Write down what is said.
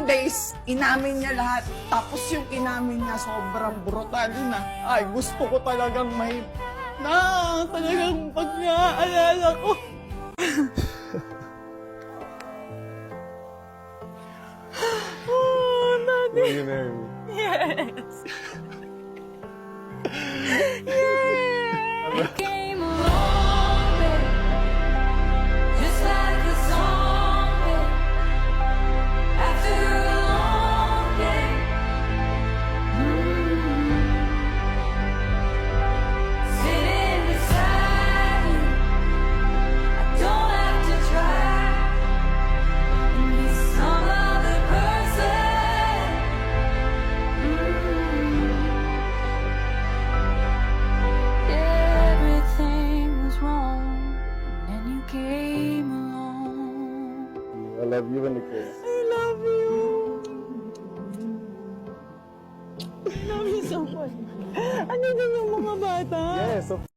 days, inamin niya lahat. Tapos yung inamin niya, sobrang brutal na. Ay, gusto ko talagang talagang pag naaalala ko. Oh, Daddy. Will you marry me? Yes. Came along, babe, just like a song, babe. After a long day, sitting beside you, I don't have to try to be some other person. Everything was wrong, and then you came along. I love you and the kids. I love you. I love you so much. Ano din yung mga bata? Yes, of